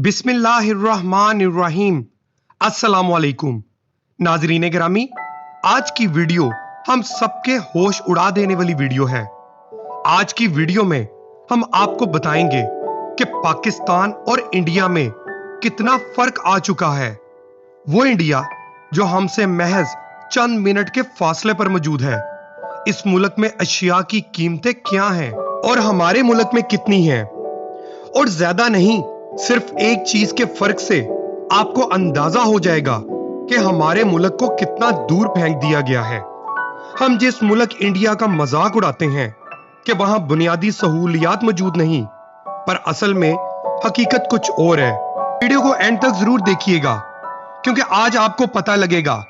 बिस्मिल्लाहिर्रहमानिर्रहीम। अस्सलामुअलैकुम नाजरीन गिरामी, आज की वीडियो हम सबके होश उड़ा देने वाली वीडियो है। आज की वीडियो में हम आपको बताएंगे कि पाकिस्तान और इंडिया में कितना फर्क आ चुका है। वो इंडिया जो हमसे महज चंद मिनट के फासले पर मौजूद है, इस मुल्क में अशिया की कीमतें क्या हैं और हमारे मुल्क में कितनी हैं। और ज्यादा नहीं, सिर्फ एक चीज के फर्क से आपको अंदाजा हो जाएगा कि हमारे मुल्क को कितना दूर फेंक दिया गया है। हम जिस मुल्क इंडिया का मजाक उड़ाते हैं कि वहां बुनियादी सहूलियात मौजूद नहीं, पर असल में हकीकत कुछ और है। वीडियो को एंड तक जरूर देखिएगा, क्योंकि आज आपको पता लगेगा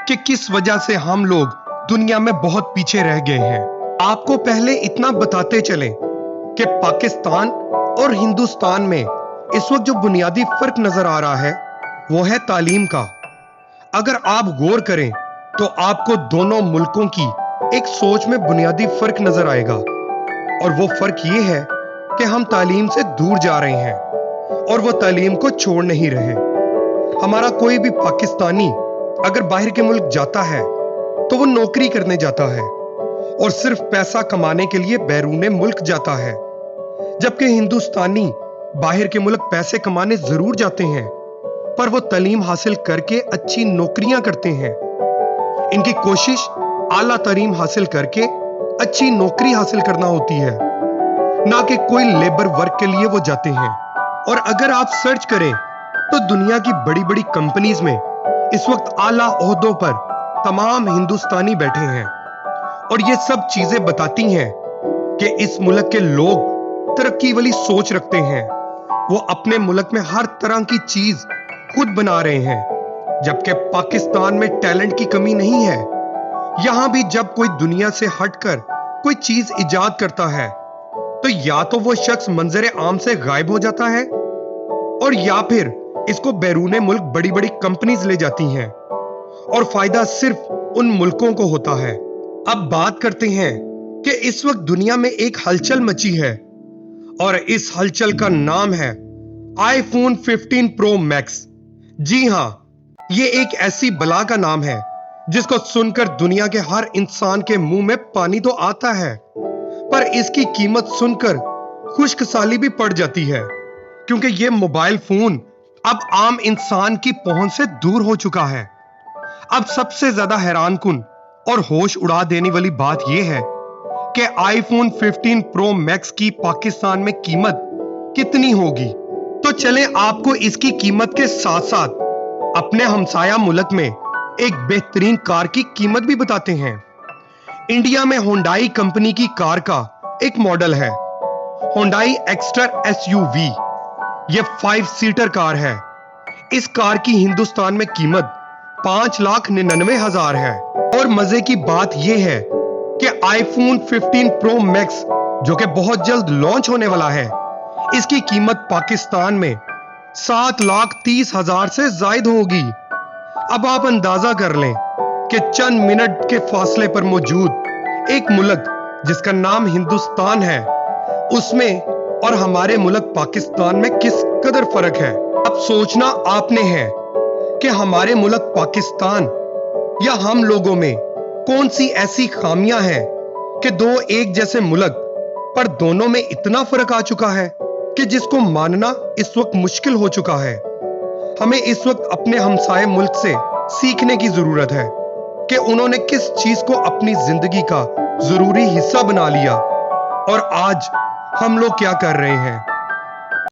कि किस वजह से हम लोग दुनिया में बहुत पीछे रह गए हैं। आपको पहले इतना बताते चलें कि पाकिस्तान और हिंदुस्तान में इस वक्त जो बुनियादी फर्क नजर आ रहा है वो है तालीम का। अगर आप गौर करें तो आपको दोनों मुल्कों की एक सोच में बुनियादी फर्क नजर आएगा, और वो फर्क ये है कि हम तालीम से दूर जा रहे हैं और वो तालीम को छोड़ नहीं रहे। हमारा कोई भी पाकिस्तानी अगर बाहर के मुल्क जाता है तो वो नौकरी करने जाता है और सिर्फ पैसा कमाने के लिए बैरूने मुल्क जाता है, जबकि हिंदुस्तानी बाहर के मुल्क पैसे कमाने जरूर जाते हैं, पर वो तालीम हासिल करके अच्छी नौकरियां करते हैं। इनकी कोशिश आला तालीम हासिल करके अच्छी नौकरी हासिल करना होती है, ना कि कोई लेबर वर्क के लिए वो जाते हैं। और अगर आप सर्च करें तो दुनिया की बड़ी बड़ी कंपनीज में इस वक्त आला ओहदों पर तमाम हिंदुस्तानी बैठे हैं, और ये सब चीजें बताती हैं कि इस मुल्क के लोग तरक्की वाली सोच रखते हैं। वो अपने मुल्क में हर तरह की चीज खुद बना रहे हैं, जबकि पाकिस्तान में टैलेंट की कमी नहीं है। यहां भी जब कोई दुनिया से हटकर कोई चीज इजाद करता है तो या तो वो शख्स मंजरे आम से गायब हो जाता है, और या फिर इसको बैरूने मुल्क बड़ी बड़ी कंपनीज ले जाती हैं, और फायदा सिर्फ उन मुल्कों को होता है। अब बात करते हैं कि इस वक्त दुनिया में एक हलचल मची है, और इस हलचल का नाम है आईफोन 15 प्रो मैक्स। जी हां, ये एक ऐसी बला का नाम है जिसको सुनकर दुनिया के हर इंसान के मुंह में पानी तो आता है, पर इसकी कीमत सुनकर खुश्कसाली भी पड़ जाती है, क्योंकि ये मोबाइल फोन अब आम इंसान की पहुंच से दूर हो चुका है। अब सबसे ज्यादा हैरानकुन और होश उड़ा देने वाली बात यह है कि आईफोन 15 प्रो मैक्स की पाकिस्तान में कीमत कितनी होगी। तो चलें आपको इसकी कीमत के साथ साथ अपने हमसाया मुल्क में एक बेहतरीन कार की कीमत भी बताते हैं। इंडिया में होंडाई कंपनी की कार का एक मॉडल है, होंडाई एक्स्टर एसयूवी। यह 5 सीटर कार है। इस कार की हिंदुस्तान में कीमत 5,99,000 है। और मजे की बात यह है कि आईफोन 15 प्रो मैक्स जो कि बहुत जल्द लॉन्च होने वाला है, इसकी कीमत पाकिस्तान में 7,30,000 से ज्यादा होगी। अब आप अंदाजा कर लें कि चंद मिनट के फासले पर मौजूद एक मुल्क जिसका नाम हिंदुस्तान है, उसमें और हमारे मुल्क पाकिस्तान में किस कदर फर्क है। अब सोचना आपने है कि हमारे मुल्क पाकिस्तान या हम लोगों में कौन सी ऐसी खामियां हैं कि दो एक जैसे मुल्क पर दोनों में इतना फर्क आ चुका है कि जिसको मानना इस वक्त मुश्किल हो चुका है। हमें इस वक्त अपने हमसाये मुल्क से सीखने की जरूरत है कि उन्होंने किस चीज को अपनी जिंदगी का जरूरी हिस्सा बना लिया, और आज हम लोग क्या कर रहे हैं।